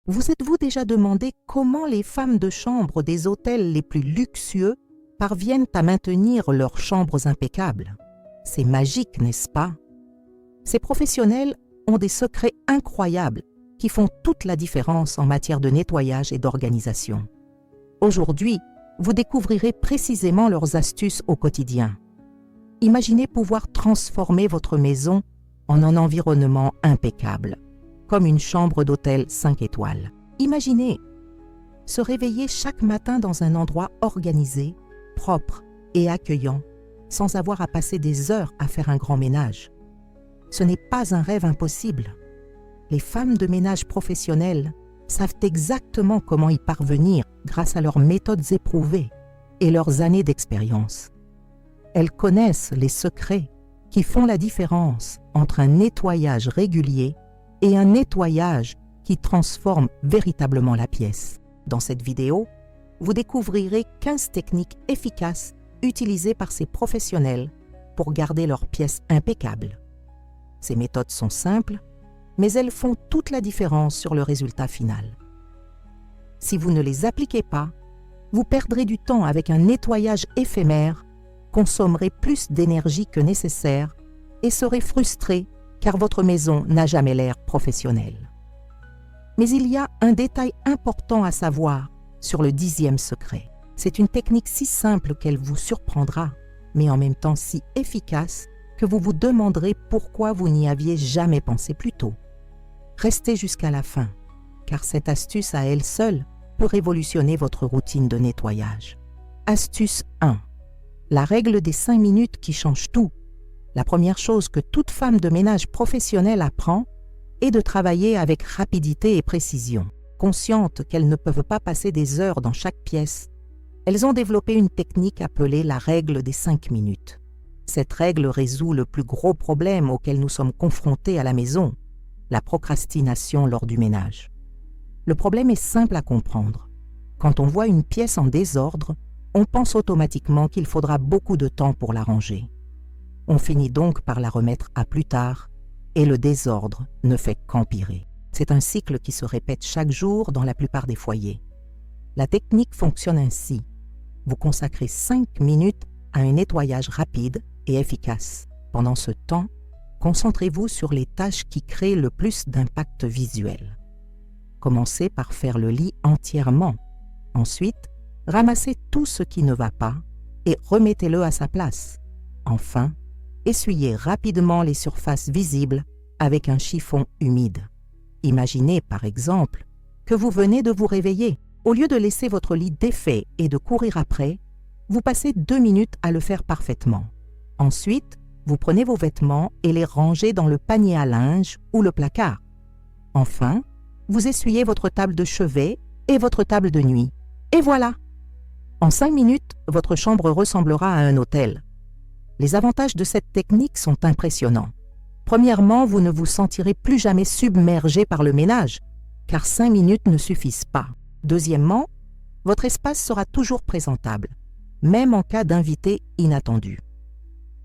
Vous êtes-vous déjà demandé comment les femmes de chambre des hôtels les plus luxueux parviennent à maintenir leurs chambres impeccables? C'est magique, n'est-ce pas? Ces professionnels ont des secrets incroyables qui font toute la différence en matière de nettoyage et d'organisation. Aujourd'hui, vous découvrirez précisément leurs astuces au quotidien. Imaginez pouvoir transformer votre maison en un environnement impeccable, comme une chambre d'hôtel 5 étoiles. Imaginez se réveiller chaque matin dans un endroit organisé, propre et accueillant, sans avoir à passer des heures à faire un grand ménage. Ce n'est pas un rêve impossible. Les femmes de ménage professionnelles savent exactement comment y parvenir grâce à leurs méthodes éprouvées et leurs années d'expérience. Elles connaissent les secrets qui font la différence entre un nettoyage régulier et un nettoyage qui transforme véritablement la pièce. Dans cette vidéo, vous découvrirez 15 techniques efficaces utilisées par ces professionnels pour garder leur pièce impeccable. Ces méthodes sont simples, mais elles font toute la différence sur le résultat final. Si vous ne les appliquez pas, vous perdrez du temps avec un nettoyage éphémère, consommerez plus d'énergie que nécessaire et serez frustré car votre maison n'a jamais l'air professionnel. Mais il y a un détail important à savoir sur le 10e secret. C'est une technique si simple qu'elle vous surprendra, mais en même temps si efficace que vous vous demanderez pourquoi vous n'y aviez jamais pensé plus tôt. Restez jusqu'à la fin, car cette astuce à elle seule peut révolutionner votre routine de nettoyage. Astuce 1. La règle des 5 minutes qui change tout. La première chose que toute femme de ménage professionnelle apprend est de travailler avec rapidité et précision. Conscientes qu'elles ne peuvent pas passer des heures dans chaque pièce, elles ont développé une technique appelée la règle des 5 minutes. Cette règle résout le plus gros problème auquel nous sommes confrontés à la maison, la procrastination lors du ménage. Le problème est simple à comprendre. Quand on voit une pièce en désordre, on pense automatiquement qu'il faudra beaucoup de temps pour la ranger. On finit donc par la remettre à plus tard et le désordre ne fait qu'empirer. C'est un cycle qui se répète chaque jour dans la plupart des foyers. La technique fonctionne ainsi. Vous consacrez 5 minutes à un nettoyage rapide et efficace. Pendant ce temps, concentrez-vous sur les tâches qui créent le plus d'impact visuel. Commencez par faire le lit entièrement. Ensuite, ramassez tout ce qui ne va pas et remettez-le à sa place. Enfin, essuyez rapidement les surfaces visibles avec un chiffon humide. Imaginez, par exemple, que vous venez de vous réveiller. Au lieu de laisser votre lit défait et de courir après, vous passez 2 minutes à le faire parfaitement. Ensuite, vous prenez vos vêtements et les rangez dans le panier à linge ou le placard. Enfin, vous essuyez votre table de chevet et votre table de nuit. Et voilà! En 5 minutes, votre chambre ressemblera à un hôtel. Les avantages de cette technique sont impressionnants. Premièrement, vous ne vous sentirez plus jamais submergé par le ménage, car 5 minutes ne suffisent pas. Deuxièmement, votre espace sera toujours présentable, même en cas d'invité inattendu.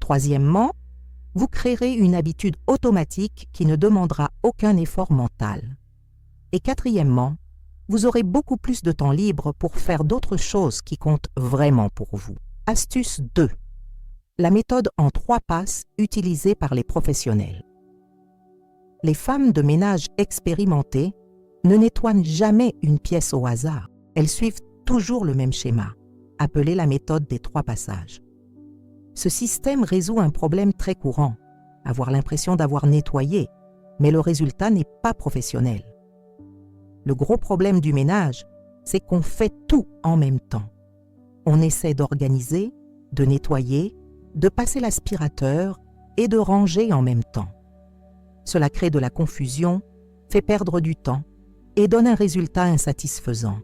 Troisièmement, vous créerez une habitude automatique qui ne demandera aucun effort mental. Et quatrièmement, vous aurez beaucoup plus de temps libre pour faire d'autres choses qui comptent vraiment pour vous. Astuce 2. La méthode en 3 passes utilisée par les professionnels. Les femmes de ménage expérimentées ne nettoient jamais une pièce au hasard. Elles suivent toujours le même schéma, appelé la méthode des 3 passages. Ce système résout un problème très courant, avoir l'impression d'avoir nettoyé, mais le résultat n'est pas professionnel. Le gros problème du ménage, c'est qu'on fait tout en même temps. On essaie d'organiser, de nettoyer, de passer l'aspirateur et de ranger en même temps. Cela crée de la confusion, fait perdre du temps et donne un résultat insatisfaisant.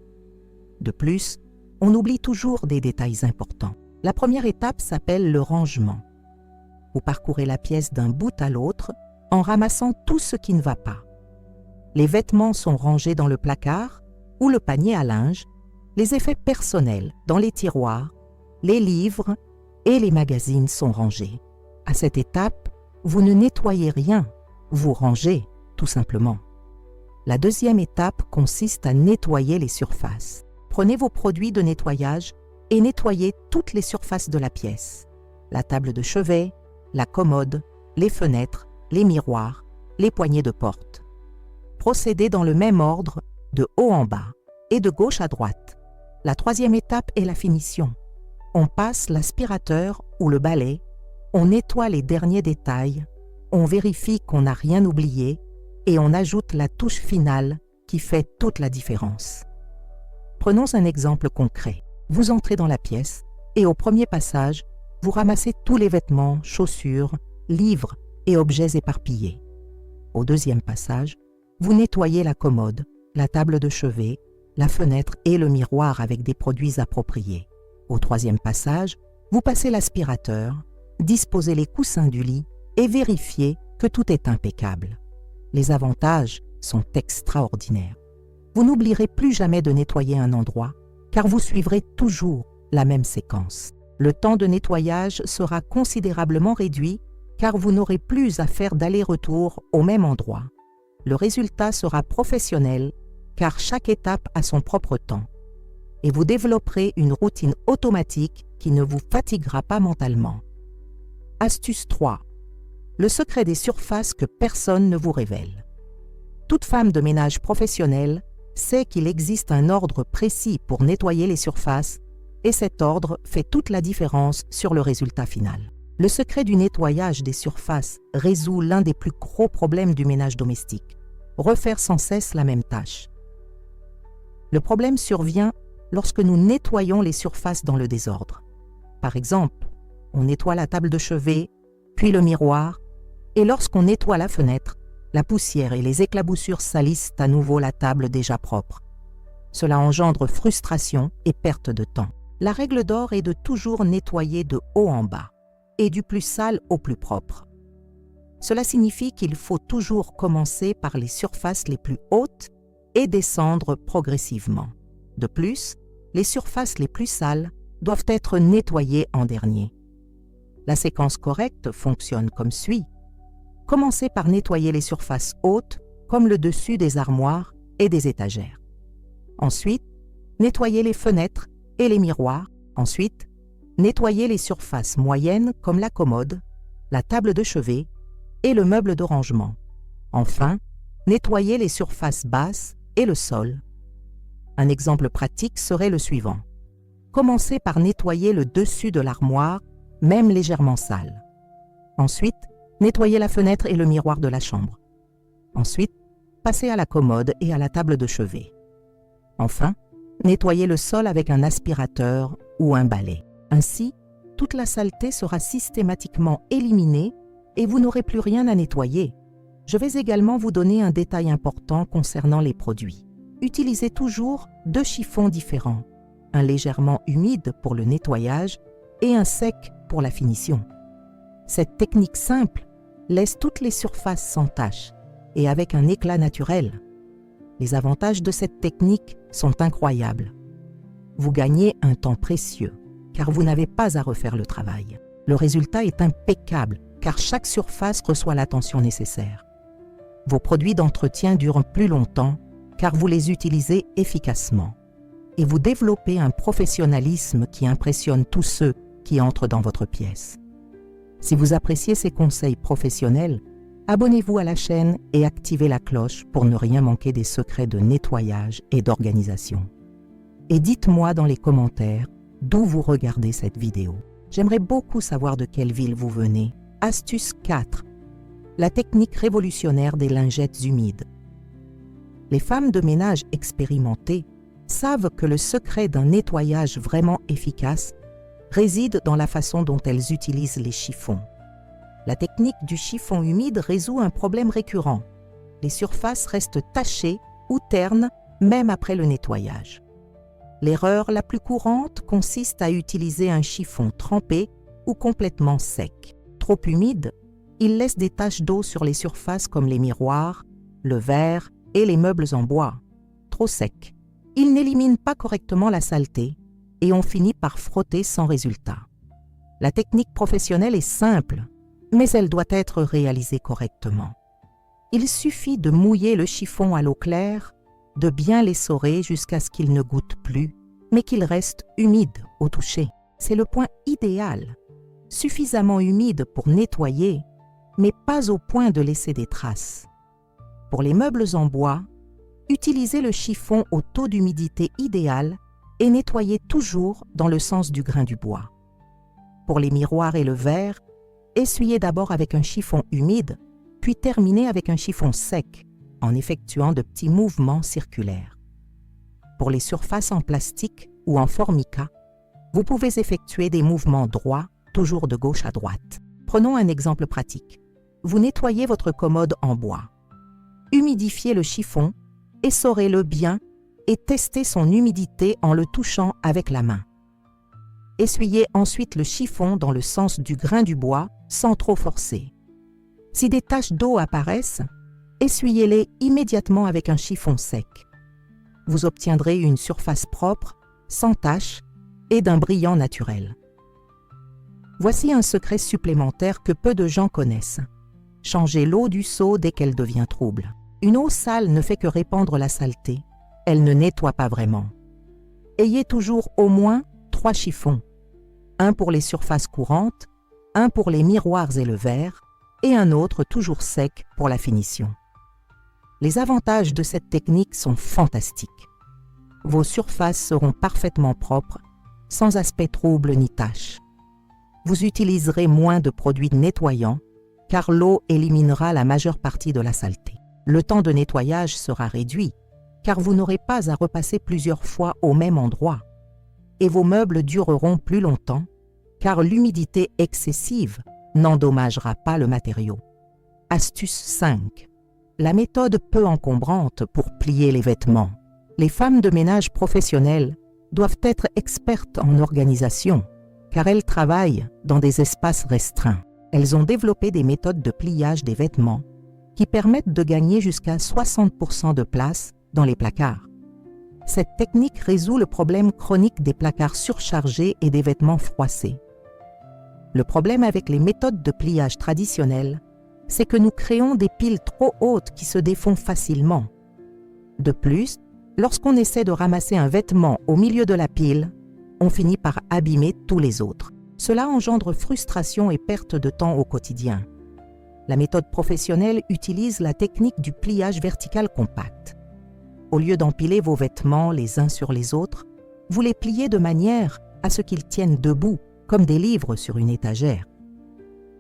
De plus, on oublie toujours des détails importants. La première étape s'appelle le rangement. Vous parcourez la pièce d'un bout à l'autre en ramassant tout ce qui ne va pas. Les vêtements sont rangés dans le placard ou le panier à linge, les effets personnels dans les tiroirs, les livres et les magazines sont rangés. À cette étape, vous ne nettoyez rien, vous rangez tout simplement. La deuxième étape consiste à nettoyer les surfaces. Prenez vos produits de nettoyage et nettoyez toutes les surfaces de la pièce. La table de chevet, la commode, les fenêtres, les miroirs, les poignées de porte. Procédez dans le même ordre, de haut en bas et de gauche à droite. La troisième étape est la finition. On passe l'aspirateur ou le balai, on nettoie les derniers détails, on vérifie qu'on n'a rien oublié et on ajoute la touche finale qui fait toute la différence. Prenons un exemple concret. Vous entrez dans la pièce et au premier passage, vous ramassez tous les vêtements, chaussures, livres et objets éparpillés. Au deuxième passage, vous nettoyez la commode, la table de chevet, la fenêtre et le miroir avec des produits appropriés. Au troisième passage, vous passez l'aspirateur, disposez les coussins du lit et vérifiez que tout est impeccable. Les avantages sont extraordinaires. Vous n'oublierez plus jamais de nettoyer un endroit, car vous suivrez toujours la même séquence. Le temps de nettoyage sera considérablement réduit, car vous n'aurez plus à faire d'aller-retour au même endroit. Le résultat sera professionnel, car chaque étape a son propre temps. Et vous développerez une routine automatique qui ne vous fatiguera pas mentalement. Astuce 3. Le secret des surfaces que personne ne vous révèle. Toute femme de ménage professionnelle sait qu'il existe un ordre précis pour nettoyer les surfaces et cet ordre fait toute la différence sur le résultat final. Le secret du nettoyage des surfaces résout l'un des plus gros problèmes du ménage domestique, refaire sans cesse la même tâche. Le problème survient lorsque nous nettoyons les surfaces dans le désordre. Par exemple, on nettoie la table de chevet, puis le miroir, et lorsqu'on nettoie la fenêtre, la poussière et les éclaboussures salissent à nouveau la table déjà propre. Cela engendre frustration et perte de temps. La règle d'or est de toujours nettoyer de haut en bas, et du plus sale au plus propre. Cela signifie qu'il faut toujours commencer par les surfaces les plus hautes et descendre progressivement. De plus, les surfaces les plus sales doivent être nettoyées en dernier. La séquence correcte fonctionne comme suit. Commencez par nettoyer les surfaces hautes, comme le dessus des armoires et des étagères. Ensuite, nettoyez les fenêtres et les miroirs. Ensuite, nettoyez les surfaces moyennes comme la commode, la table de chevet et le meuble de rangement. Enfin, nettoyez les surfaces basses et le sol. Un exemple pratique serait le suivant. Commencez par nettoyer le dessus de l'armoire, même légèrement sale. Ensuite, nettoyez la fenêtre et le miroir de la chambre. Ensuite, passez à la commode et à la table de chevet. Enfin, nettoyez le sol avec un aspirateur ou un balai. Ainsi, toute la saleté sera systématiquement éliminée et vous n'aurez plus rien à nettoyer. Je vais également vous donner un détail important concernant les produits. Utilisez toujours 2 chiffons différents, un légèrement humide pour le nettoyage et un sec pour la finition. Cette technique simple laisse toutes les surfaces sans tache et avec un éclat naturel. Les avantages de cette technique sont incroyables. Vous gagnez un temps précieux, car vous n'avez pas à refaire le travail. Le résultat est impeccable, car chaque surface reçoit l'attention nécessaire. Vos produits d'entretien durent plus longtemps, car vous les utilisez efficacement. Et vous développez un professionnalisme qui impressionne tous ceux qui entrent dans votre pièce. Si vous appréciez ces conseils professionnels, abonnez-vous à la chaîne et activez la cloche pour ne rien manquer des secrets de nettoyage et d'organisation. Et dites-moi dans les commentaires d'où vous regardez cette vidéo. J'aimerais beaucoup savoir de quelle ville vous venez. Astuce 4. La technique révolutionnaire des lingettes humides. Les femmes de ménage expérimentées savent que le secret d'un nettoyage vraiment efficace réside dans la façon dont elles utilisent les chiffons. La technique du chiffon humide résout un problème récurrent. Les surfaces restent tachées ou ternes même après le nettoyage. L'erreur la plus courante consiste à utiliser un chiffon trempé ou complètement sec. Trop humide, il laisse des taches d'eau sur les surfaces comme les miroirs, le verre et les meubles en bois. Trop sec, il n'élimine pas correctement la saleté et on finit par frotter sans résultat. La technique professionnelle est simple, mais elle doit être réalisée correctement. Il suffit de mouiller le chiffon à l'eau claire, de bien l'essorer jusqu'à ce qu'il ne goûte plus, mais qu'il reste humide au toucher. C'est le point idéal, suffisamment humide pour nettoyer, mais pas au point de laisser des traces. Pour les meubles en bois, utilisez le chiffon au taux d'humidité idéal et nettoyez toujours dans le sens du grain du bois. Pour les miroirs et le verre, essuyez d'abord avec un chiffon humide, puis terminez avec un chiffon sec, en effectuant de petits mouvements circulaires. Pour les surfaces en plastique ou en formica, vous pouvez effectuer des mouvements droits, toujours de gauche à droite. Prenons un exemple pratique. Vous nettoyez votre commode en bois. Humidifiez le chiffon, essorez-le bien et testez son humidité en le touchant avec la main. Essuyez ensuite le chiffon dans le sens du grain du bois sans trop forcer. Si des taches d'eau apparaissent, essuyez-les immédiatement avec un chiffon sec. Vous obtiendrez une surface propre, sans taches et d'un brillant naturel. Voici un secret supplémentaire que peu de gens connaissent. Changez l'eau du seau dès qu'elle devient trouble. Une eau sale ne fait que répandre la saleté. Elle ne nettoie pas vraiment. Ayez toujours au moins 3 chiffons. Un pour les surfaces courantes, un pour les miroirs et le verre, et un autre toujours sec pour la finition. Les avantages de cette technique sont fantastiques. Vos surfaces seront parfaitement propres, sans aspect trouble ni tache. Vous utiliserez moins de produits nettoyants, car l'eau éliminera la majeure partie de la saleté. Le temps de nettoyage sera réduit, car vous n'aurez pas à repasser plusieurs fois au même endroit. Et vos meubles dureront plus longtemps, car l'humidité excessive n'endommagera pas le matériau. Astuce 5. La méthode peu encombrante pour plier les vêtements. Les femmes de ménage professionnelles doivent être expertes en organisation, car elles travaillent dans des espaces restreints. Elles ont développé des méthodes de pliage des vêtements qui permettent de gagner jusqu'à 60% de place dans les placards. Cette technique résout le problème chronique des placards surchargés et des vêtements froissés. Le problème avec les méthodes de pliage traditionnelles, c'est que nous créons des piles trop hautes qui se défont facilement. De plus, lorsqu'on essaie de ramasser un vêtement au milieu de la pile, on finit par abîmer tous les autres. Cela engendre frustration et perte de temps au quotidien. La méthode professionnelle utilise la technique du pliage vertical compact. Au lieu d'empiler vos vêtements les uns sur les autres, vous les pliez de manière à ce qu'ils tiennent debout, comme des livres sur une étagère.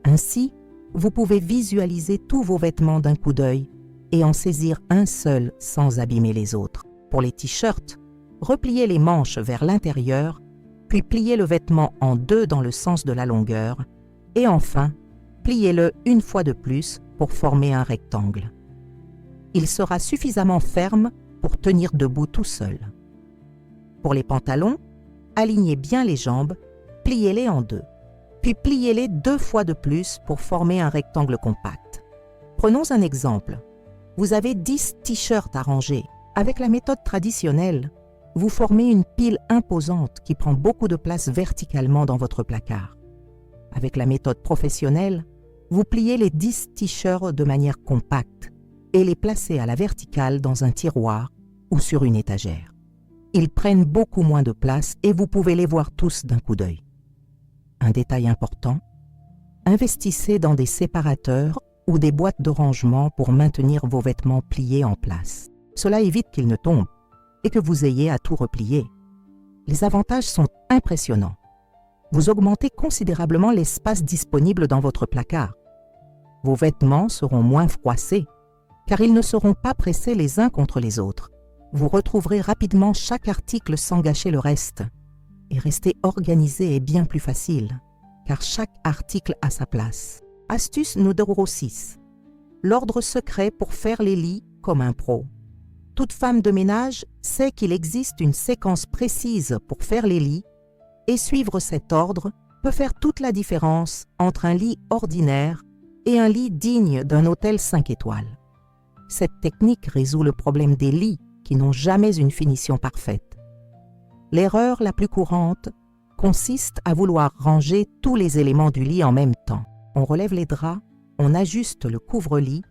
Ainsi, vous pouvez visualiser tous vos vêtements d'un coup d'œil et en saisir un seul sans abîmer les autres. Pour les t-shirts, repliez les manches vers l'intérieur, puis pliez le vêtement en 2 dans le sens de la longueur, et enfin, pliez-le une fois de plus pour former un rectangle. Il sera suffisamment ferme pour tenir debout tout seul. Pour les pantalons, alignez bien les jambes, pliez-les en 2, puis pliez-les 2 fois de plus pour former un rectangle compact. Prenons un exemple. Vous avez 10 t-shirts à ranger. Avec la méthode traditionnelle, vous formez une pile imposante qui prend beaucoup de place verticalement dans votre placard. Avec la méthode professionnelle, vous pliez les 10 t-shirts de manière compacte et les placez à la verticale dans un tiroir ou sur une étagère. Ils prennent beaucoup moins de place et vous pouvez les voir tous d'un coup d'œil. Un détail important, investissez dans des séparateurs ou des boîtes de rangement pour maintenir vos vêtements pliés en place. Cela évite qu'ils ne tombent et que vous ayez à tout replier. Les avantages sont impressionnants. Vous augmentez considérablement l'espace disponible dans votre placard. Vos vêtements seront moins froissés, car ils ne seront pas pressés les uns contre les autres. Vous retrouverez rapidement chaque article sans gâcher le reste. Et rester organisé est bien plus facile, car chaque article a sa place. Astuce numéro 6. L'ordre secret pour faire les lits comme un pro. Toute femme de ménage sait qu'il existe une séquence précise pour faire les lits et suivre cet ordre peut faire toute la différence entre un lit ordinaire et un lit digne d'un hôtel 5 étoiles. Cette technique résout le problème des lits qui n'ont jamais une finition parfaite. L'erreur la plus courante consiste à vouloir ranger tous les éléments du lit en même temps. On relève les draps, on ajuste le couvre-lit,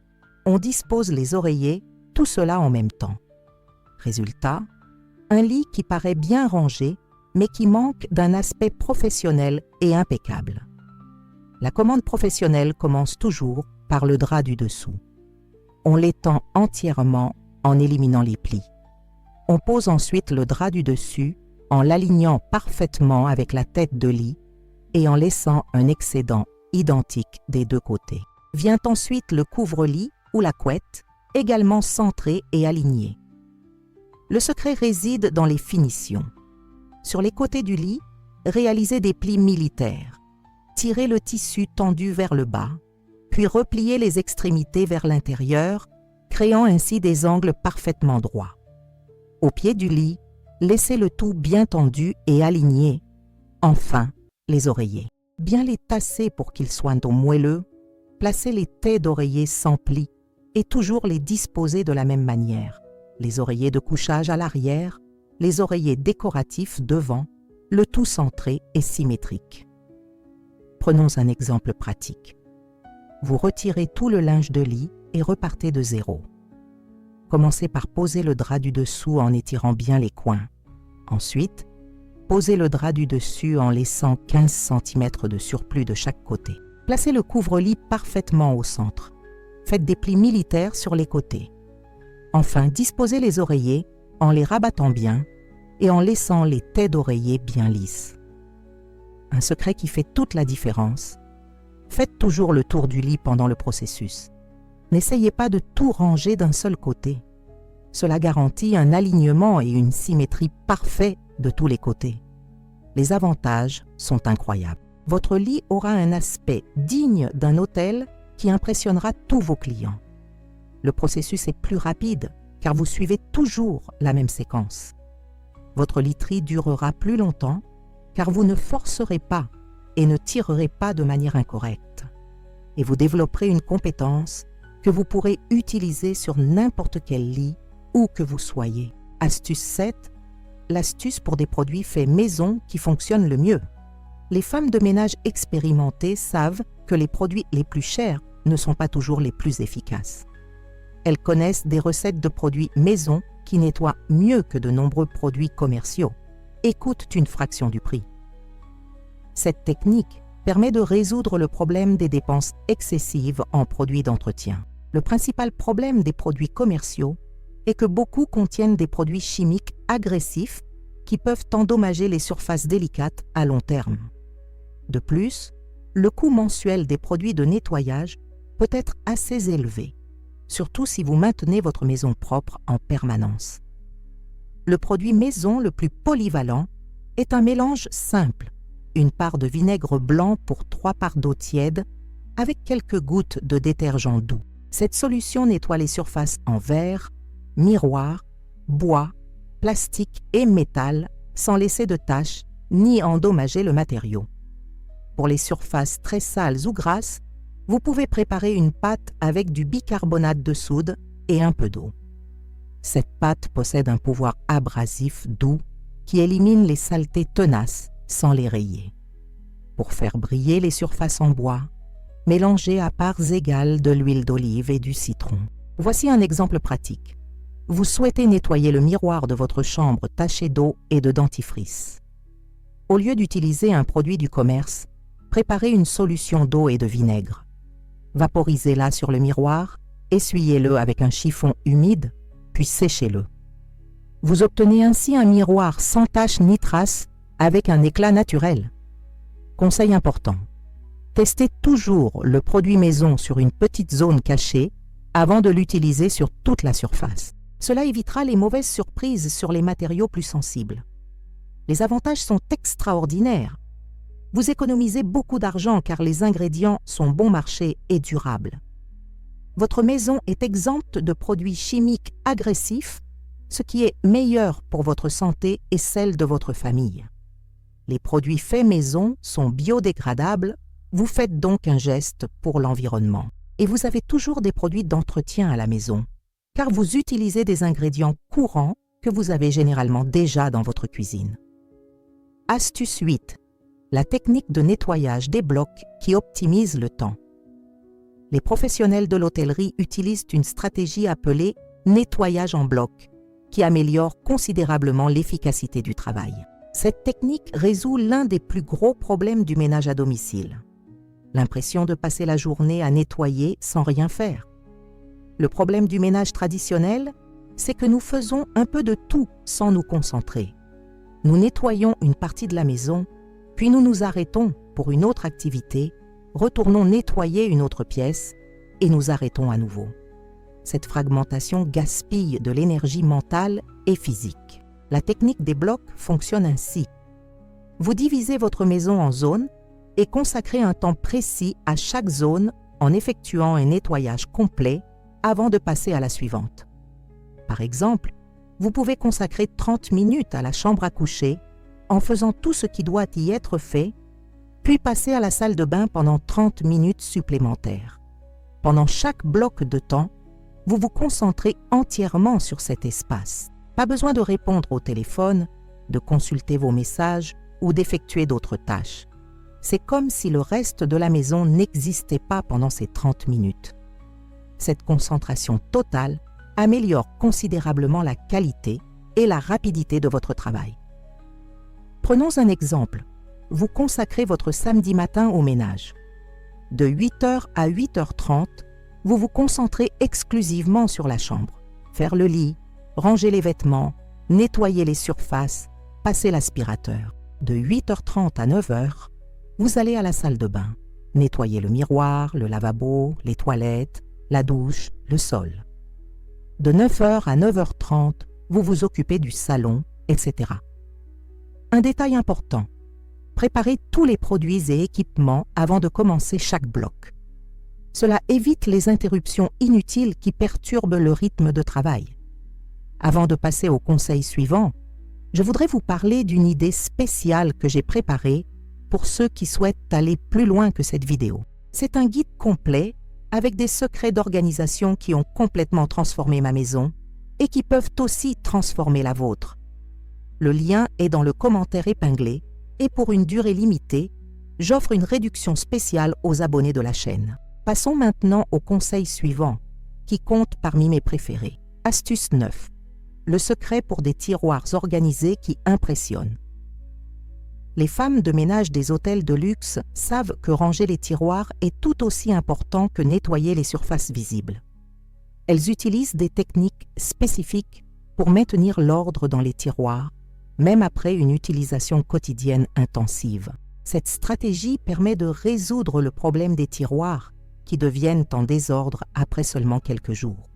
on dispose les oreillers, tout cela en même temps. Résultat, un lit qui paraît bien rangé, mais qui manque d'un aspect professionnel et impeccable. La commande professionnelle commence toujours par le drap du dessous. On l'étend entièrement en éliminant les plis. On pose ensuite le drap du dessus en l'alignant parfaitement avec la tête de lit et en laissant un excédent identique des deux côtés. Vient ensuite le couvre-lit ou la couette, également centré et aligné. Le secret réside dans les finitions. Sur les côtés du lit, réalisez des plis militaires. Tirez le tissu tendu vers le bas, puis repliez les extrémités vers l'intérieur, créant ainsi des angles parfaitement droits. Au pied du lit, laissez le tout bien tendu et aligné. Enfin, les oreillers. Bien les tasser pour qu'ils soient donc moelleux, placez les tais d'oreillers sans plis et toujours les disposer de la même manière. Les oreillers de couchage à l'arrière, les oreillers décoratifs devant, le tout centré et symétrique. Prenons un exemple pratique. Vous retirez tout le linge de lit et repartez de zéro. Commencez par poser le drap du dessous en étirant bien les coins. Ensuite, posez le drap du dessus en laissant 15 cm de surplus de chaque côté. Placez le couvre-lit parfaitement au centre. Faites des plis militaires sur les côtés. Enfin, disposez les oreillers en les rabattant bien et en laissant les tais d'oreillers bien lisses. Un secret qui fait toute la différence. Faites toujours le tour du lit pendant le processus. N'essayez pas de tout ranger d'un seul côté. Cela garantit un alignement et une symétrie parfaits de tous les côtés. Les avantages sont incroyables. Votre lit aura un aspect digne d'un hôtel qui impressionnera tous vos clients. Le processus est plus rapide car vous suivez toujours la même séquence. Votre literie durera plus longtemps car vous ne forcerez pas et ne tirerez pas de manière incorrecte. Et vous développerez une compétence que vous pourrez utiliser sur n'importe quel lit où que vous soyez. Astuce 7, l'astuce pour des produits faits maison qui fonctionnent le mieux. Les femmes de ménage expérimentées savent que les produits les plus chers ne sont pas toujours les plus efficaces. Elles connaissent des recettes de produits maison qui nettoient mieux que de nombreux produits commerciaux et coûtent une fraction du prix. Cette technique permet de résoudre le problème des dépenses excessives en produits d'entretien. Le principal problème des produits commerciaux est que beaucoup contiennent des produits chimiques agressifs qui peuvent endommager les surfaces délicates à long terme. De plus, le coût mensuel des produits de nettoyage peut être assez élevé, surtout si vous maintenez votre maison propre en permanence. Le produit maison le plus polyvalent est un mélange simple, une part de vinaigre blanc pour 3 parts d'eau tiède avec quelques gouttes de détergent doux. Cette solution nettoie les surfaces en verre, miroir, bois, plastique et métal sans laisser de taches ni endommager le matériau. Pour les surfaces très sales ou grasses, vous pouvez préparer une pâte avec du bicarbonate de soude et un peu d'eau. Cette pâte possède un pouvoir abrasif doux qui élimine les saletés tenaces sans les rayer. Pour faire briller les surfaces en bois, mélangez à parts égales de l'huile d'olive et du citron. Voici un exemple pratique. Vous souhaitez nettoyer le miroir de votre chambre taché d'eau et de dentifrice. Au lieu d'utiliser un produit du commerce, préparez une solution d'eau et de vinaigre. Vaporisez-la sur le miroir, essuyez-le avec un chiffon humide, puis séchez-le. Vous obtenez ainsi un miroir sans tache ni trace avec un éclat naturel. Conseil important. Testez toujours le produit maison sur une petite zone cachée avant de l'utiliser sur toute la surface. Cela évitera les mauvaises surprises sur les matériaux plus sensibles. Les avantages sont extraordinaires. Vous économisez beaucoup d'argent car les ingrédients sont bon marché et durables. Votre maison est exempte de produits chimiques agressifs, ce qui est meilleur pour votre santé et celle de votre famille. Les produits faits maison sont biodégradables, vous faites donc un geste pour l'environnement. Et vous avez toujours des produits d'entretien à la maison, car vous utilisez des ingrédients courants que vous avez généralement déjà dans votre cuisine. Astuce 8. La technique de nettoyage des blocs qui optimise le temps. Les professionnels de l'hôtellerie utilisent une stratégie appelée nettoyage en bloc, qui améliore considérablement l'efficacité du travail. Cette technique résout l'un des plus gros problèmes du ménage à domicile. L'impression de passer la journée à nettoyer sans rien faire. Le problème du ménage traditionnel, c'est que nous faisons un peu de tout sans nous concentrer. Nous nettoyons une partie de la maison, puis nous nous arrêtons pour une autre activité, retournons nettoyer une autre pièce et nous arrêtons à nouveau. Cette fragmentation gaspille de l'énergie mentale et physique. La technique des blocs fonctionne ainsi. Vous divisez votre maison en zones et consacrez un temps précis à chaque zone en effectuant un nettoyage complet avant de passer à la suivante. Par exemple, vous pouvez consacrer 30 minutes à la chambre à coucher en faisant tout ce qui doit y être fait, puis passer à la salle de bain pendant 30 minutes supplémentaires. Pendant chaque bloc de temps, vous vous concentrez entièrement sur cet espace. Pas besoin de répondre au téléphone, de consulter vos messages ou d'effectuer d'autres tâches. C'est comme si le reste de la maison n'existait pas pendant ces 30 minutes. Cette concentration totale améliore considérablement la qualité et la rapidité de votre travail. Prenons un exemple. Vous consacrez votre samedi matin au ménage. De 8h à 8h30, vous vous concentrez exclusivement sur la chambre. Faire le lit, ranger les vêtements, nettoyer les surfaces, passer l'aspirateur. De 8h30 à 9h, vous allez à la salle de bain. Nettoyer le miroir, le lavabo, les toilettes, la douche, le sol. De 9h à 9h30, vous vous occupez du salon, etc. Un détail important. Préparez tous les produits et équipements avant de commencer chaque bloc. Cela évite les interruptions inutiles qui perturbent le rythme de travail. Avant de passer au conseil suivant, je voudrais vous parler d'une idée spéciale que j'ai préparée pour ceux qui souhaitent aller plus loin que cette vidéo. C'est un guide complet avec des secrets d'organisation qui ont complètement transformé ma maison et qui peuvent aussi transformer la vôtre. Le lien est dans le commentaire épinglé et pour une durée limitée, j'offre une réduction spéciale aux abonnés de la chaîne. Passons maintenant au conseil suivant, qui compte parmi mes préférés. Astuce 9. Le secret pour des tiroirs organisés qui impressionnent. Les femmes de ménage des hôtels de luxe savent que ranger les tiroirs est tout aussi important que nettoyer les surfaces visibles. Elles utilisent des techniques spécifiques pour maintenir l'ordre dans les tiroirs, même après une utilisation quotidienne intensive. Cette stratégie permet de résoudre le problème des tiroirs qui deviennent en désordre après seulement quelques jours.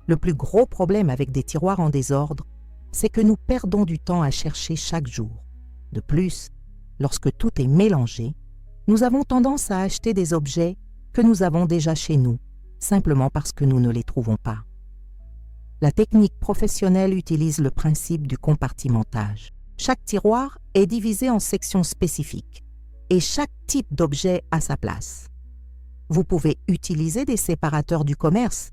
Le plus gros problème avec des tiroirs en désordre, c'est que nous perdons du temps à chercher chaque jour. De plus, lorsque tout est mélangé, nous avons tendance à acheter des objets que nous avons déjà chez nous, simplement parce que nous ne les trouvons pas. La technique professionnelle utilise le principe du compartimentage. Chaque tiroir est divisé en sections spécifiques et chaque type d'objet a sa place. Vous pouvez utiliser des séparateurs du commerce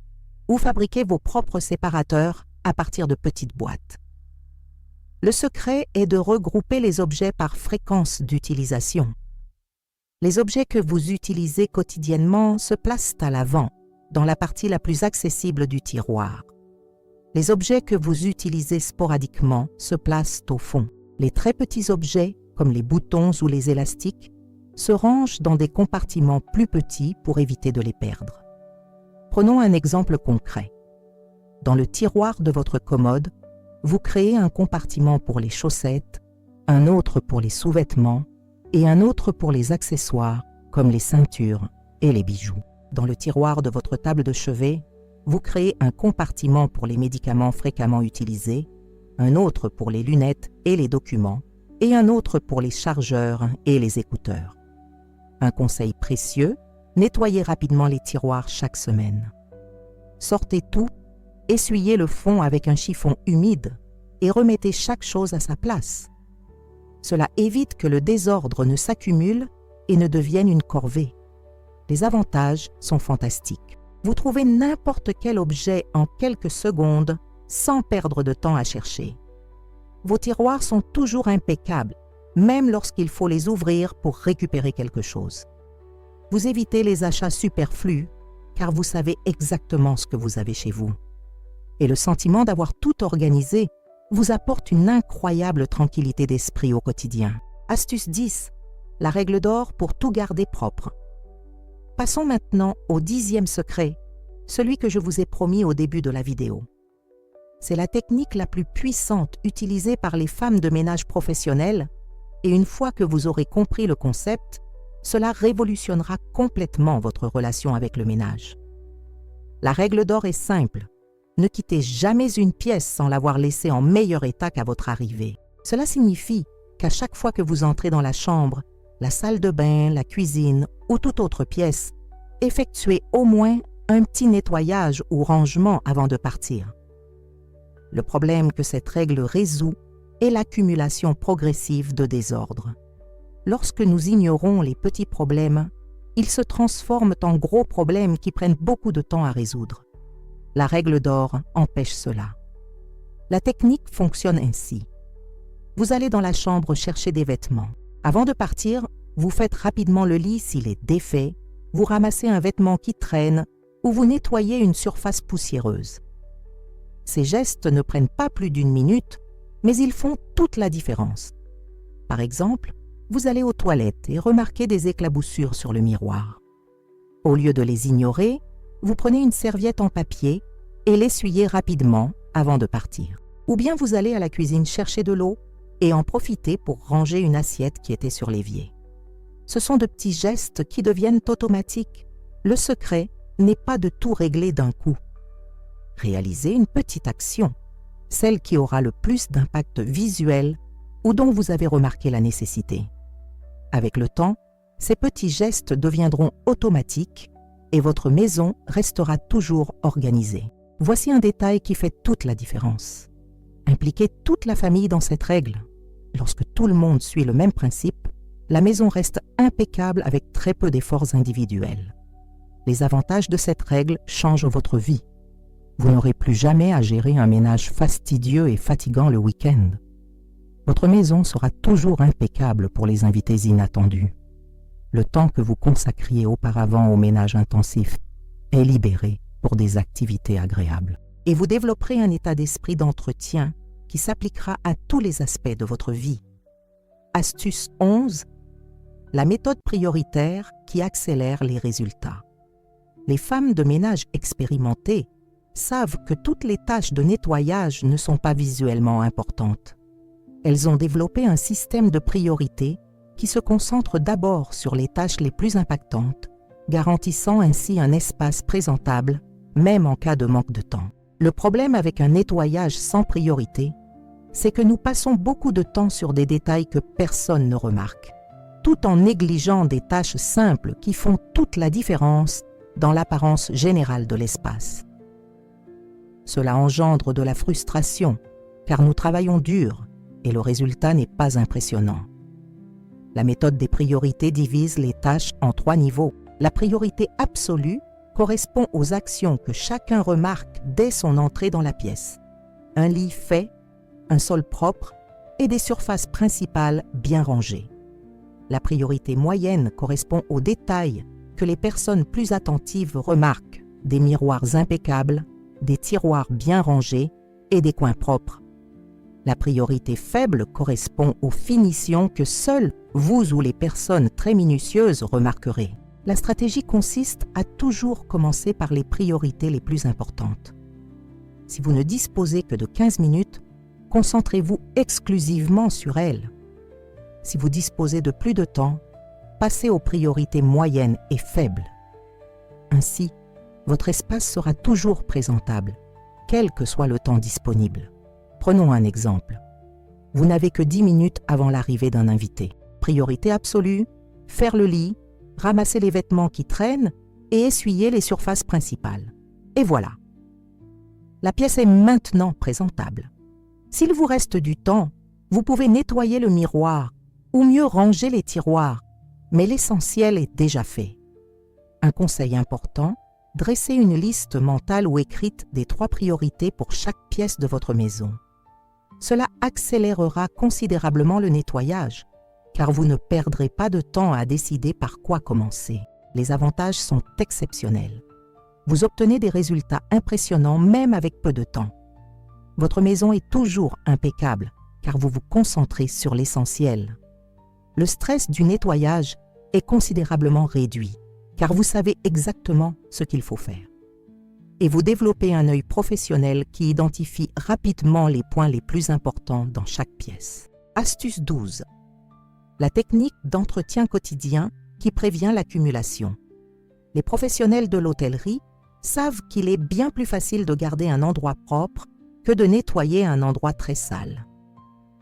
ou fabriquer vos propres séparateurs à partir de petites boîtes. Le secret est de regrouper les objets par fréquence d'utilisation. Les objets que vous utilisez quotidiennement se placent à l'avant, dans la partie la plus accessible du tiroir. Les objets que vous utilisez sporadiquement se placent au fond. Les très petits objets, comme les boutons ou les élastiques, se rangent dans des compartiments plus petits pour éviter de les perdre. Prenons un exemple concret. Dans le tiroir de votre commode, vous créez un compartiment pour les chaussettes, un autre pour les sous-vêtements et un autre pour les accessoires comme les ceintures et les bijoux. Dans le tiroir de votre table de chevet, vous créez un compartiment pour les médicaments fréquemment utilisés, un autre pour les lunettes et les documents et un autre pour les chargeurs et les écouteurs. Un conseil précieux, nettoyez rapidement les tiroirs chaque semaine. Sortez tout, essuyez le fond avec un chiffon humide et remettez chaque chose à sa place. Cela évite que le désordre ne s'accumule et ne devienne une corvée. Les avantages sont fantastiques. Vous trouvez n'importe quel objet en quelques secondes sans perdre de temps à chercher. Vos tiroirs sont toujours impeccables, même lorsqu'il faut les ouvrir pour récupérer quelque chose. Vous évitez les achats superflus car vous savez exactement ce que vous avez chez vous. Et le sentiment d'avoir tout organisé vous apporte une incroyable tranquillité d'esprit au quotidien. Astuce 10. La règle d'or pour tout garder propre. Passons maintenant au 10e secret, celui que je vous ai promis au début de la vidéo. C'est la technique la plus puissante utilisée par les femmes de ménage professionnelles et une fois que vous aurez compris le concept, cela révolutionnera complètement votre relation avec le ménage. La règle d'or est simple. Ne quittez jamais une pièce sans l'avoir laissée en meilleur état qu'à votre arrivée. Cela signifie qu'à chaque fois que vous entrez dans la chambre, la salle de bain, la cuisine ou toute autre pièce, effectuez au moins un petit nettoyage ou rangement avant de partir. Le problème que cette règle résout est l'accumulation progressive de désordre. Lorsque nous ignorons les petits problèmes, ils se transforment en gros problèmes qui prennent beaucoup de temps à résoudre. La règle d'or empêche cela. La technique fonctionne ainsi. Vous allez dans la chambre chercher des vêtements. Avant de partir, vous faites rapidement le lit s'il est défait, vous ramassez un vêtement qui traîne ou vous nettoyez une surface poussiéreuse. Ces gestes ne prennent pas plus d'1 minute, mais ils font toute la différence. Par exemple, vous allez aux toilettes et remarquez des éclaboussures sur le miroir. Au lieu de les ignorer, vous prenez une serviette en papier et l'essuyez rapidement avant de partir. Ou bien vous allez à la cuisine chercher de l'eau et en profiter pour ranger une assiette qui était sur l'évier. Ce sont de petits gestes qui deviennent automatiques. Le secret n'est pas de tout régler d'un coup. Réalisez une petite action, celle qui aura le plus d'impact visuel ou dont vous avez remarqué la nécessité. Avec le temps, ces petits gestes deviendront automatiques et votre maison restera toujours organisée. Voici un détail qui fait toute la différence. Impliquez toute la famille dans cette règle. Lorsque tout le monde suit le même principe, la maison reste impeccable avec très peu d'efforts individuels. Les avantages de cette règle changent votre vie. Vous n'aurez plus jamais à gérer un ménage fastidieux et fatigant le week-end. Votre maison sera toujours impeccable pour les invités inattendus. Le temps que vous consacriez auparavant au ménage intensif est libéré pour des activités agréables. Et vous développerez un état d'esprit d'entretien qui s'appliquera à tous les aspects de votre vie. Astuce 11. La méthode prioritaire qui accélère les résultats. Les femmes de ménage expérimentées savent que toutes les tâches de nettoyage ne sont pas visuellement importantes. Elles ont développé un système de priorité qui se concentre d'abord sur les tâches les plus impactantes, garantissant ainsi un espace présentable, même en cas de manque de temps. Le problème avec un nettoyage sans priorité, c'est que nous passons beaucoup de temps sur des détails que personne ne remarque, tout en négligeant des tâches simples qui font toute la différence dans l'apparence générale de l'espace. Cela engendre de la frustration, car nous travaillons dur et le résultat n'est pas impressionnant. La méthode des priorités divise les tâches en 3 niveaux. La priorité absolue correspond aux actions que chacun remarque dès son entrée dans la pièce. Un lit fait, un sol propre et des surfaces principales bien rangées. La priorité moyenne correspond aux détails que les personnes plus attentives remarquent, des miroirs impeccables, des tiroirs bien rangés et des coins propres. La priorité faible correspond aux finitions que seuls vous ou les personnes très minutieuses remarquerez. La stratégie consiste à toujours commencer par les priorités les plus importantes. Si vous ne disposez que de 15 minutes, concentrez-vous exclusivement sur elles. Si vous disposez de plus de temps, passez aux priorités moyennes et faibles. Ainsi, votre espace sera toujours présentable, quel que soit le temps disponible. Prenons un exemple. Vous n'avez que 10 minutes avant l'arrivée d'un invité. Priorité absolue, faire le lit, ramasser les vêtements qui traînent et essuyer les surfaces principales. Et voilà. La pièce est maintenant présentable. S'il vous reste du temps, vous pouvez nettoyer le miroir ou mieux ranger les tiroirs, mais l'essentiel est déjà fait. Un conseil important, dressez une liste mentale ou écrite des 3 priorités pour chaque pièce de votre maison. Cela accélérera considérablement le nettoyage, car vous ne perdrez pas de temps à décider par quoi commencer. Les avantages sont exceptionnels. vous obtenez des résultats impressionnants même avec peu de temps. Votre maison est toujours impeccable car vous vous concentrez sur l'essentiel. Le stress du nettoyage est considérablement réduit car vous savez exactement ce qu'il faut faire. Et vous développez un œil professionnel qui identifie rapidement les points les plus importants dans chaque pièce. Astuce 12. La technique d'entretien quotidien qui prévient l'accumulation. Les professionnels de l'hôtellerie savent qu'il est bien plus facile de garder un endroit propre que de nettoyer un endroit très sale.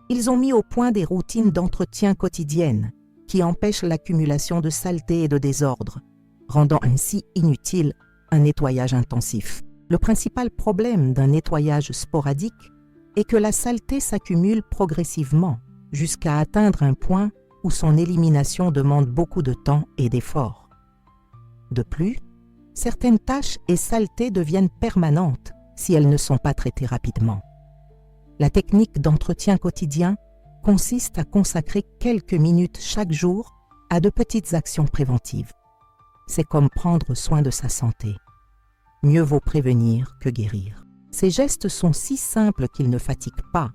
Ils ont mis au point des routines d'entretien quotidiennes qui empêchent l'accumulation de saleté et de désordre, rendant ainsi inutile un nettoyage intensif. Le principal problème d'un nettoyage sporadique est que la saleté s'accumule progressivement jusqu'à atteindre un point où son élimination demande beaucoup de temps et d'efforts. De plus, certaines taches et saletés deviennent permanentes si elles ne sont pas traitées rapidement. La technique d'entretien quotidien consiste à consacrer quelques minutes chaque jour à de petites actions préventives. C'est comme prendre soin de sa santé. Mieux vaut prévenir que guérir. Ces gestes sont si simples qu'ils ne fatiguent pas,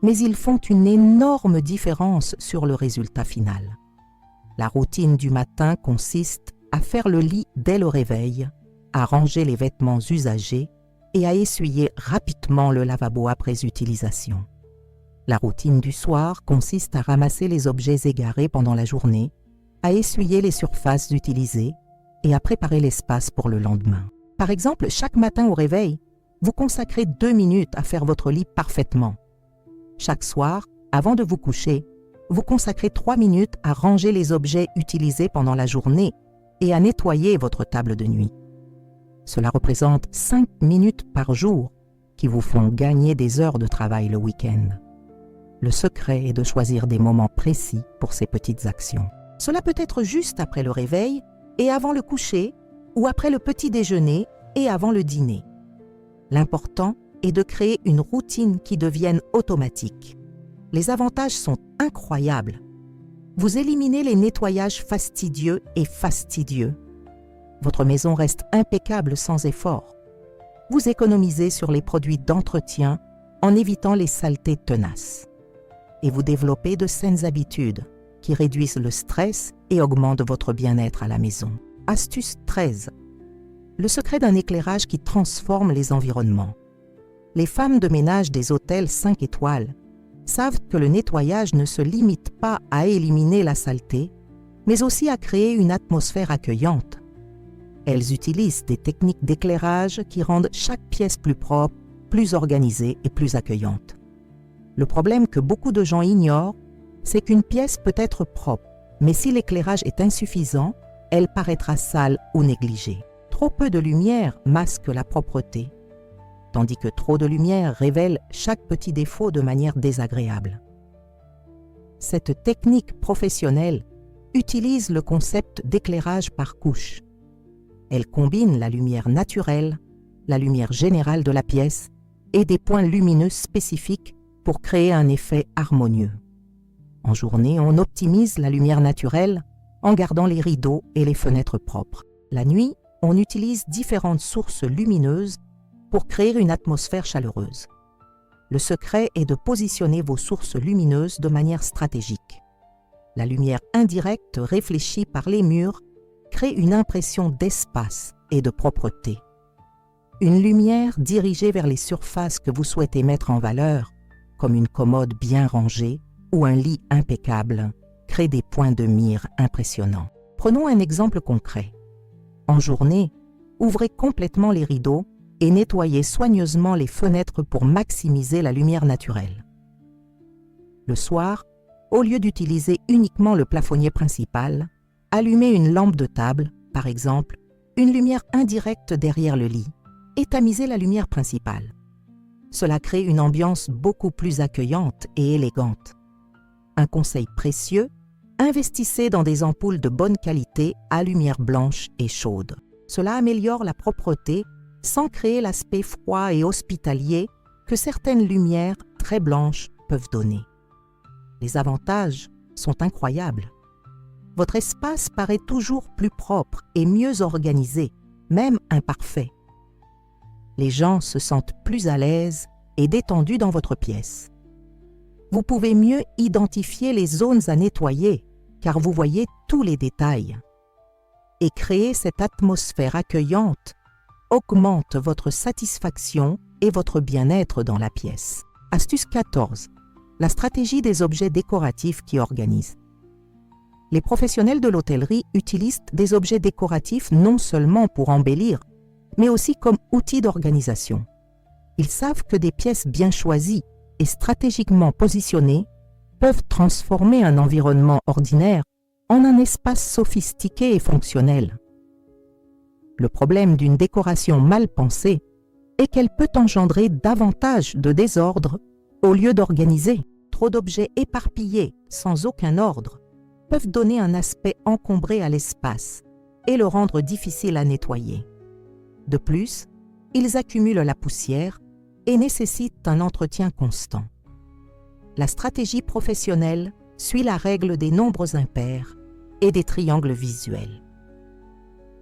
mais ils font une énorme différence sur le résultat final. La routine du matin consiste à faire le lit dès le réveil, à ranger les vêtements usagés et à essuyer rapidement le lavabo après utilisation. La routine du soir consiste à ramasser les objets égarés pendant la journée, à essuyer les surfaces utilisées et à préparer l'espace pour le lendemain. Par exemple, chaque matin au réveil, vous consacrez 2 minutes à faire votre lit parfaitement. Chaque soir, avant de vous coucher, vous consacrez 3 minutes à ranger les objets utilisés pendant la journée et à nettoyer votre table de nuit. Cela représente 5 minutes par jour qui vous font gagner des heures de travail le week-end. Le secret est de choisir des moments précis pour ces petites actions. Cela peut être juste après le réveil et avant le coucher, ou après le petit déjeuner et avant le dîner. L'important est de créer une routine qui devienne automatique. Les avantages sont incroyables. Vous éliminez les nettoyages fastidieux et fastidieux. Votre maison reste impeccable sans effort. Vous économisez sur les produits d'entretien en évitant les saletés tenaces. Et vous développez de saines habitudes qui réduisent le stress et augmentent votre bien-être à la maison. Astuce 13. Le secret d'un éclairage qui transforme les environnements. Les femmes de ménage des hôtels 5 étoiles savent que le nettoyage ne se limite pas à éliminer la saleté, mais aussi à créer une atmosphère accueillante. Elles utilisent des techniques d'éclairage qui rendent chaque pièce plus propre, plus organisée et plus accueillante. Le problème que beaucoup de gens ignorent, c'est qu'une pièce peut être propre, mais si l'éclairage est insuffisant, elle paraîtra sale ou négligée. Trop peu de lumière masque la propreté, tandis que trop de lumière révèle chaque petit défaut de manière désagréable. Cette technique professionnelle utilise le concept d'éclairage par couche. Elle combine la lumière naturelle, la lumière générale de la pièce et des points lumineux spécifiques pour créer un effet harmonieux. En journée, on optimise la lumière naturelle en gardant les rideaux et les fenêtres propres. La nuit, on utilise différentes sources lumineuses pour créer une atmosphère chaleureuse. Le secret est de positionner vos sources lumineuses de manière stratégique. La lumière indirecte réfléchie par les murs crée une impression d'espace et de propreté. Une lumière dirigée vers les surfaces que vous souhaitez mettre en valeur, comme une commode bien rangée ou un lit impeccable, crée des points de mire impressionnants. Prenons un exemple concret. En journée, ouvrez complètement les rideaux et nettoyez soigneusement les fenêtres pour maximiser la lumière naturelle. Le soir, au lieu d'utiliser uniquement le plafonnier principal, allumez une lampe de table, par exemple, une lumière indirecte derrière le lit, et tamisez la lumière principale. Cela crée une ambiance beaucoup plus accueillante et élégante. Un conseil précieux, investissez dans des ampoules de bonne qualité à lumière blanche et chaude. Cela améliore la propreté sans créer l'aspect froid et hospitalier que certaines lumières très blanches peuvent donner. Les avantages sont incroyables. Votre espace paraît toujours plus propre et mieux organisé même imparfait. Les gens se sentent plus à l'aise et détendus dans votre pièce. Vous pouvez mieux identifier les zones à nettoyer car vous voyez tous les détails. Et créer cette atmosphère accueillante augmente votre satisfaction et votre bien-être dans la pièce. Astuce 14. La stratégie des objets décoratifs qui organisent. Les professionnels de l'hôtellerie utilisent des objets décoratifs non seulement pour embellir, mais aussi comme outil d'organisation. Ils savent que des pièces bien choisies et stratégiquement positionnées peuvent transformer un environnement ordinaire en un espace sophistiqué et fonctionnel. Le problème d'une décoration mal pensée est qu'elle peut engendrer davantage de désordre au lieu d'organiser. Trop d'objets éparpillés sans aucun ordre peuvent donner un aspect encombré à l'espace et le rendre difficile à nettoyer. De plus, ils accumulent la poussière et nécessitent un entretien constant. La stratégie professionnelle suit la règle des nombres impairs et des triangles visuels.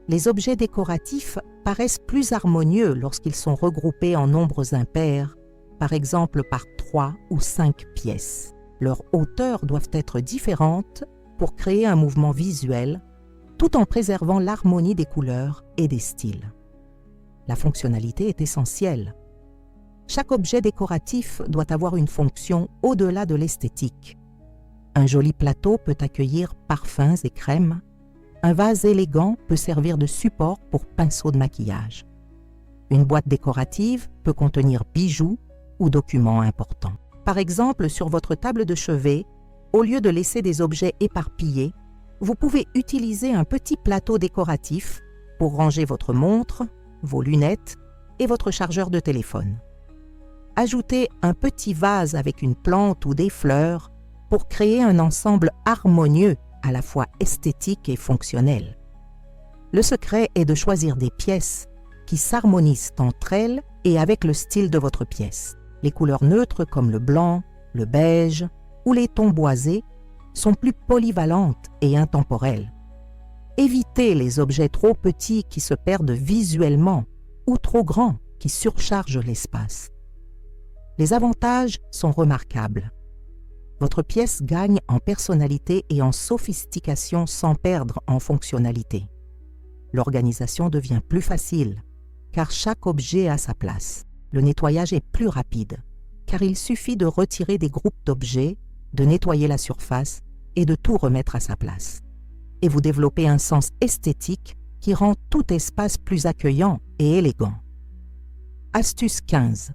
Les objets décoratifs paraissent plus harmonieux lorsqu'ils sont regroupés en nombres impairs, par exemple par 3 ou 5 pièces. Leurs hauteurs doivent être différentes pour créer un mouvement visuel, tout en préservant l'harmonie des couleurs et des styles. La fonctionnalité est essentielle. Chaque objet décoratif doit avoir une fonction au-delà de l'esthétique. Un joli plateau peut accueillir parfums et crèmes. Un vase élégant peut servir de support pour pinceaux de maquillage. Une boîte décorative peut contenir bijoux ou documents importants. Par exemple, sur votre table de chevet, au lieu de laisser des objets éparpillés, vous pouvez utiliser un petit plateau décoratif pour ranger votre montre, vos lunettes et votre chargeur de téléphone. Ajoutez un petit vase avec une plante ou des fleurs pour créer un ensemble harmonieux, à la fois esthétique et fonctionnel. Le secret est de choisir des pièces qui s'harmonisent entre elles et avec le style de votre pièce. Les couleurs neutres comme le blanc, le beige ou les tons boisés sont plus polyvalentes et intemporelles. Évitez les objets trop petits qui se perdent visuellement ou trop grands qui surchargent l'espace. Les avantages sont remarquables. Votre pièce gagne en personnalité et en sophistication sans perdre en fonctionnalité. L'organisation devient plus facile, car chaque objet a sa place. Le nettoyage est plus rapide, car il suffit de retirer des groupes d'objets, de nettoyer la surface et de tout remettre à sa place. Et vous développez un sens esthétique qui rend tout espace plus accueillant et élégant. Astuce 15.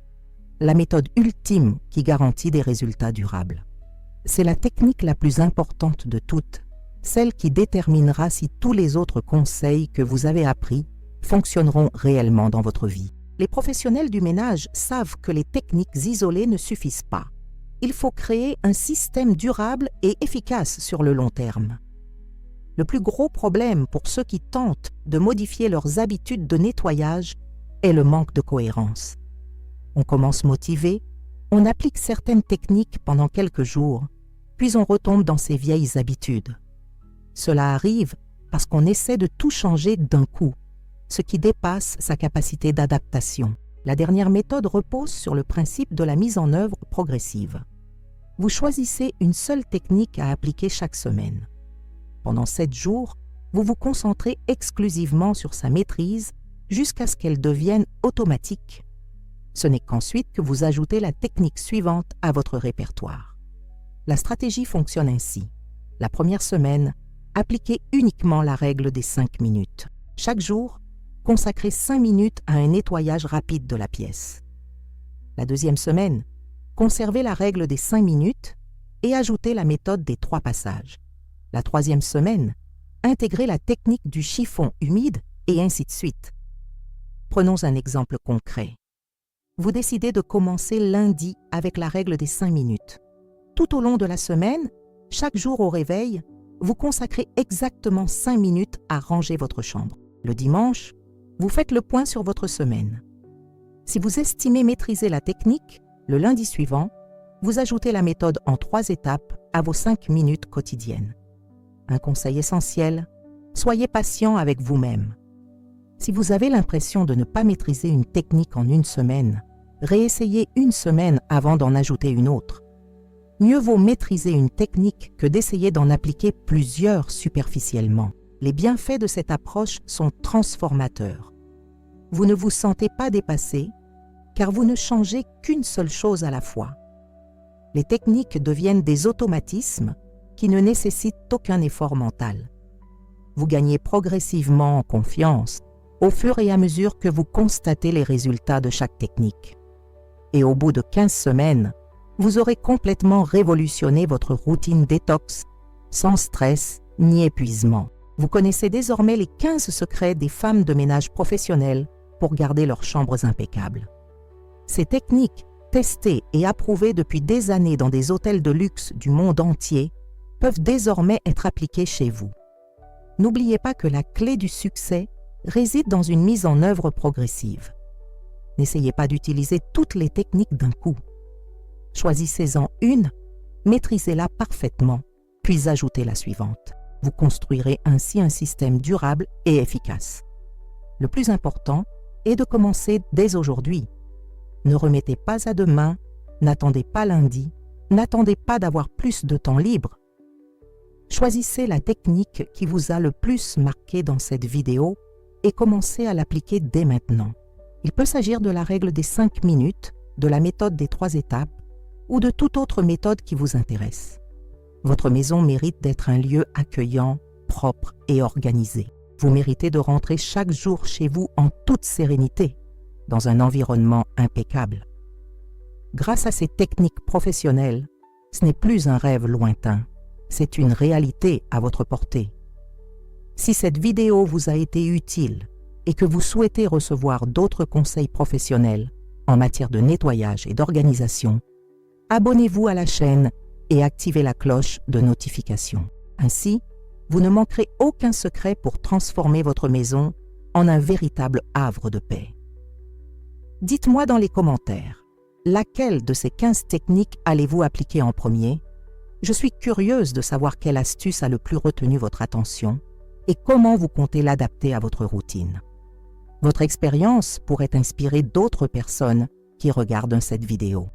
La méthode ultime qui garantit des résultats durables. C'est la technique la plus importante de toutes, celle qui déterminera si tous les autres conseils que vous avez appris fonctionneront réellement dans votre vie. Les professionnels du ménage savent que les techniques isolées ne suffisent pas. Il faut créer un système durable et efficace sur le long terme. Le plus gros problème pour ceux qui tentent de modifier leurs habitudes de nettoyage est le manque de cohérence. On commence motivé, on applique certaines techniques pendant quelques jours, puis on retombe dans ses vieilles habitudes. Cela arrive parce qu'on essaie de tout changer d'un coup, ce qui dépasse sa capacité d'adaptation. La dernière méthode repose sur le principe de la mise en œuvre progressive. Vous choisissez une seule technique à appliquer chaque semaine. Pendant 7 jours, vous vous concentrez exclusivement sur sa maîtrise jusqu'à ce qu'elle devienne automatique. Ce n'est qu'ensuite que vous ajoutez la technique suivante à votre répertoire. La stratégie fonctionne ainsi. La première semaine, appliquez uniquement la règle des 5 minutes. Chaque jour, consacrez 5 minutes à un nettoyage rapide de la pièce. La deuxième semaine, conservez la règle des 5 minutes et ajoutez la méthode des 3 passages. La troisième semaine, intégrez la technique du chiffon humide et ainsi de suite. Prenons un exemple concret. Vous décidez de commencer lundi avec la règle des 5 minutes. Tout au long de la semaine, chaque jour au réveil, vous consacrez exactement 5 minutes à ranger votre chambre. Le dimanche, vous faites le point sur votre semaine. Si vous estimez maîtriser la technique, le lundi suivant, vous ajoutez la méthode en 3 étapes à vos 5 minutes quotidiennes. Un conseil essentiel, soyez patient avec vous-même. Si vous avez l'impression de ne pas maîtriser une technique en une semaine, réessayez une semaine avant d'en ajouter une autre. Mieux vaut maîtriser une technique que d'essayer d'en appliquer plusieurs superficiellement. Les bienfaits de cette approche sont transformateurs. Vous ne vous sentez pas dépassé, car vous ne changez qu'une seule chose à la fois. Les techniques deviennent des automatismes qui ne nécessitent aucun effort mental. Vous gagnez progressivement en confiance au fur et à mesure que vous constatez les résultats de chaque technique. Et au bout de 15 semaines, vous aurez complètement révolutionné votre routine détox, sans stress ni épuisement. Vous connaissez désormais les 15 secrets des femmes de ménage professionnelles pour garder leurs chambres impeccables. Ces techniques, testées et approuvées depuis des années dans des hôtels de luxe du monde entier, peuvent désormais être appliquées chez vous. N'oubliez pas que la clé du succès réside dans une mise en œuvre progressive. N'essayez pas d'utiliser toutes les techniques d'un coup. Choisissez-en une, maîtrisez-la parfaitement, puis ajoutez la suivante. Vous construirez ainsi un système durable et efficace. Le plus important est de commencer dès aujourd'hui. Ne remettez pas à demain, n'attendez pas lundi, n'attendez pas d'avoir plus de temps libre. Choisissez la technique qui vous a le plus marqué dans cette vidéo et commencez à l'appliquer dès maintenant. Il peut s'agir de la règle des 5 minutes, de la méthode des 3 étapes ou de toute autre méthode qui vous intéresse. Votre maison mérite d'être un lieu accueillant, propre et organisé. Vous méritez de rentrer chaque jour chez vous en toute sérénité, dans un environnement impeccable. Grâce à ces techniques professionnelles, ce n'est plus un rêve lointain, c'est une réalité à votre portée. Si cette vidéo vous a été utile et que vous souhaitez recevoir d'autres conseils professionnels en matière de nettoyage et d'organisation, abonnez-vous à la chaîne et activez la cloche de notification. Ainsi, vous ne manquerez aucun secret pour transformer votre maison en un véritable havre de paix. Dites-moi dans les commentaires, laquelle de ces 15 techniques allez-vous appliquer en premier? Je suis curieuse de savoir quelle astuce a le plus retenu votre attention et comment vous comptez l'adapter à votre routine. Votre expérience pourrait inspirer d'autres personnes qui regardent cette vidéo.